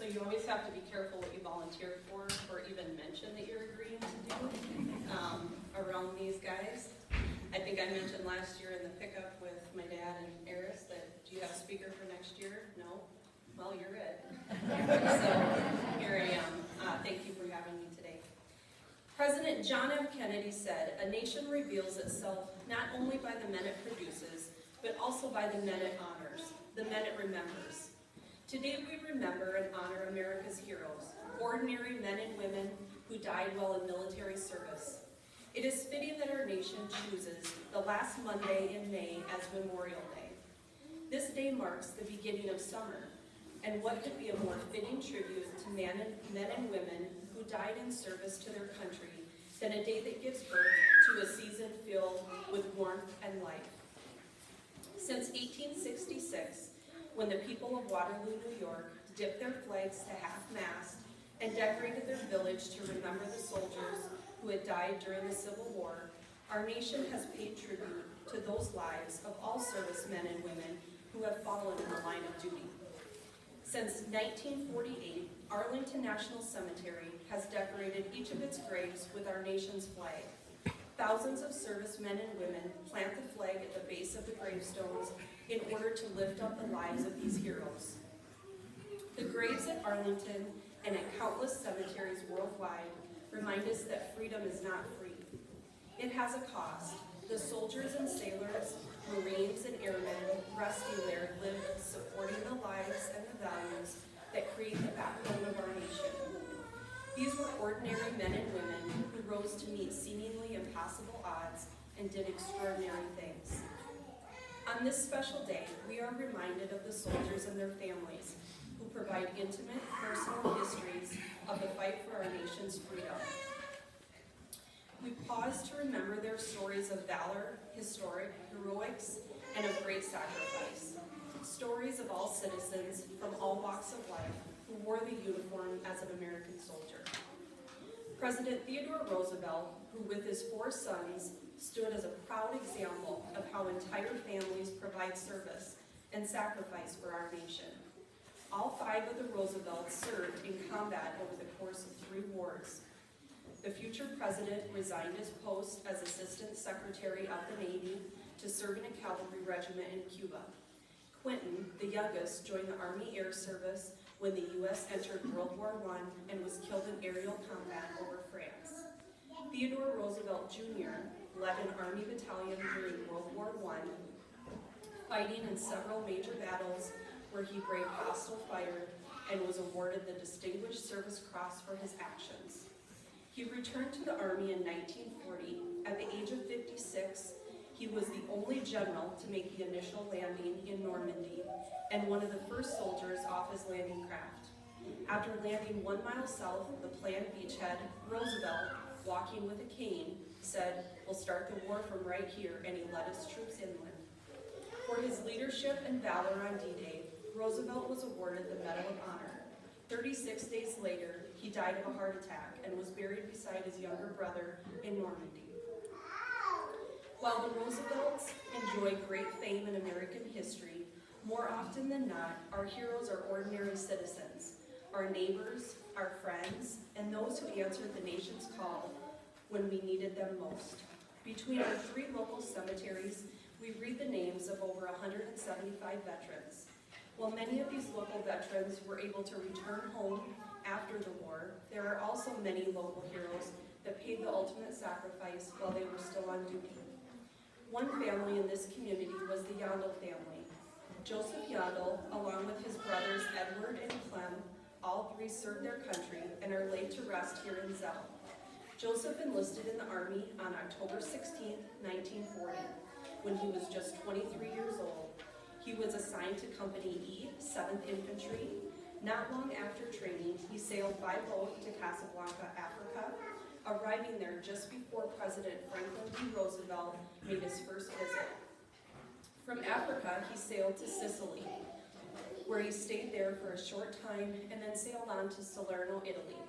So you always have to be careful what you volunteer for or even mention that you're agreeing to do around these guys. I think I mentioned last year in the pickup with my dad and Eris that, do you have a speaker for next year? No? Well, you're it. So here I am. Thank you for having me today. President John F. Kennedy said, "A nation reveals itself not only by the men it produces, but also by the men it honors, the men it remembers." Today we remember and honor America's heroes, ordinary men and women who died while in military service. It is fitting that our nation chooses the last Monday in May as Memorial Day. This day marks the beginning of summer, and what could be a more fitting tribute to men and women who died in service to their country than a day that gives birth to a season filled with warmth and life. Since 1866, when the people of Waterloo, New York, dipped their flags to half-mast and decorated their village to remember the soldiers who had died during the Civil War, our nation has paid tribute to those lives of all servicemen and women who have fallen in the line of duty. Since 1948, Arlington National Cemetery has decorated each of its graves with our nation's flag. Thousands of servicemen and women plant the flag at the base of the gravestones in order to lift up the lives of these heroes. The graves at Arlington and at countless cemeteries worldwide remind us that freedom is not free. It has a cost. The soldiers and sailors, Marines and airmen resting there lived supporting the lives and the values that create the backbone of our nation. These were ordinary men and women who rose to meet seemingly impossible odds and did extraordinary things. On this special day, we are reminded of the soldiers and their families who provide intimate, personal histories of the fight for our nation's freedom. We pause to remember their stories of valor, heroics, and of great sacrifice. Stories of all citizens from all walks of life who wore the uniform as an American soldier. President Theodore Roosevelt, who with his 4 sons stood as a proud example of how entire families provide service and sacrifice for our nation. All 5 of the Roosevelts served in combat over the course of 3 wars. The future president resigned his post as Assistant Secretary of the Navy to serve in a cavalry regiment in Cuba. Quentin, the youngest, joined the Army Air Service when the U.S. entered World War I and was killed in aerial combat over France. Theodore Roosevelt Jr. led an Army battalion during World War I, fighting in several major battles where he braved hostile fire and was awarded the Distinguished Service Cross for his actions. He returned to the Army in 1940. At the age of 56, he was the only general to make the initial landing in Normandy and one of the first soldiers off his landing craft. After landing 1 mile south of the planned beachhead, Roosevelt, walking with a cane, said, "We'll start the war from right here," and he led his troops inland. For his leadership and valor on D-Day, Roosevelt was awarded the Medal of Honor. 36 days later, he died of a heart attack and was buried beside his younger brother in Normandy. While the Roosevelts enjoy great fame in American history, more often than not, our heroes are ordinary citizens, our neighbors, our friends, and those who answered the nation's call when we needed them most. Between our 3 local cemeteries, we read the names of over 175 veterans. While many of these local veterans were able to return home after the war, there are also many local heroes that paid the ultimate sacrifice while they were still on duty. One family in this community was the Yandel family. Joseph Yandel, along with his brothers Edward and Clem, all 3 served their country and are laid to rest here in Zell. Joseph enlisted in the Army on October 16, 1940, when he was just 23 years old. He was assigned to Company E, 7th Infantry. Not long after training, he sailed by boat to Casablanca, Africa, arriving there just before President Franklin D. Roosevelt made his first visit. From Africa, he sailed to Sicily, where he stayed there for a short time and then sailed on to Salerno, Italy.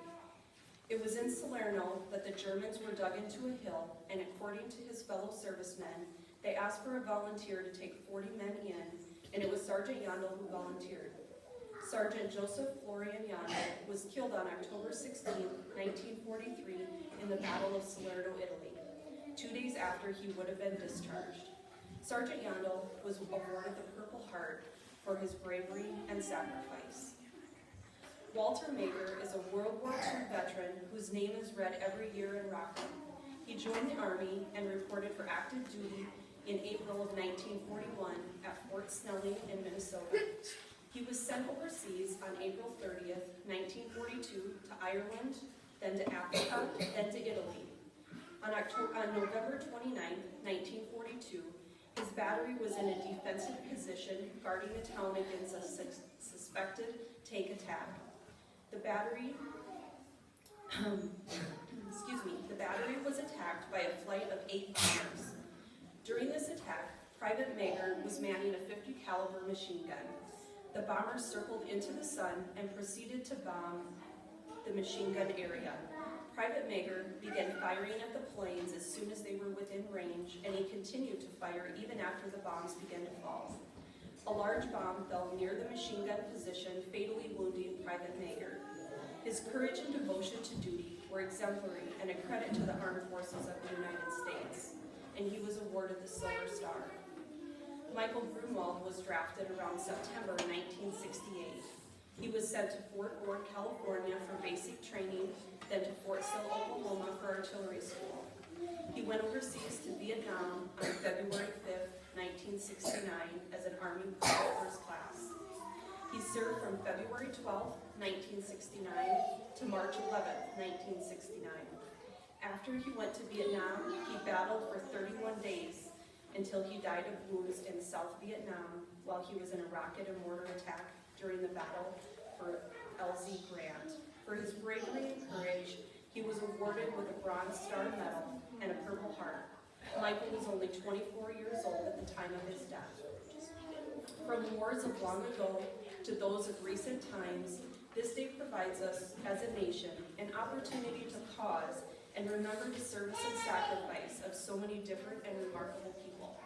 It was in Salerno that the Germans were dug into a hill, and according to his fellow servicemen, they asked for a volunteer to take 40 men in, and it was Sergeant Yandel who volunteered. Sergeant Joseph Florian Yandel was killed on October 16, 1943 in the Battle of Salerno, Italy, 2 days after he would have been discharged. Sergeant Yandel was awarded the Purple Heart for his bravery and sacrifice. Walter Mager is a World War II veteran whose name is read every year in Rockham. He joined the Army and reported for active duty in April of 1941 at Fort Snelling in Minnesota. He was sent overseas on April 30th, 1942 to Ireland, then to Africa, then to Italy. On November 29th, 1942, his battery was in a defensive position guarding the town against a suspected tank attack. The battery was attacked by a flight of 8 bombers. During this attack, Private Mager was manning a .50 caliber machine gun. The bombers circled into the sun and proceeded to bomb the machine gun area. Private Mager began firing at the planes as soon as they were within range, and he continued to fire even after the bombs began to fall. A large bomb fell near the machine gun position, fatally wounding Private Mager. His courage and devotion to duty were exemplary and a credit to the Armed Forces of the United States, and he was awarded the Silver Star. Michael Grunwald was drafted around September 1968. He was sent to Fort Ord, California for basic training, then to Fort Sill, Oklahoma for artillery school. He went overseas to Vietnam on February 5th, 1969 as an Army Private First Class. He served from February 12th, 1969 to March 11th, 1969. After he went to Vietnam, he battled for 31 days until he died of wounds in South Vietnam while he was in a rocket and mortar attack during the battle for LZ Grant. For his bravery and courage, he was awarded with a Bronze Star Medal and a Purple Heart. Michael was only 24 years old at the time of his death. From wars of long ago to those of recent times, this day provides us, as a nation, an opportunity to pause and remember the service and sacrifice of so many different and remarkable people.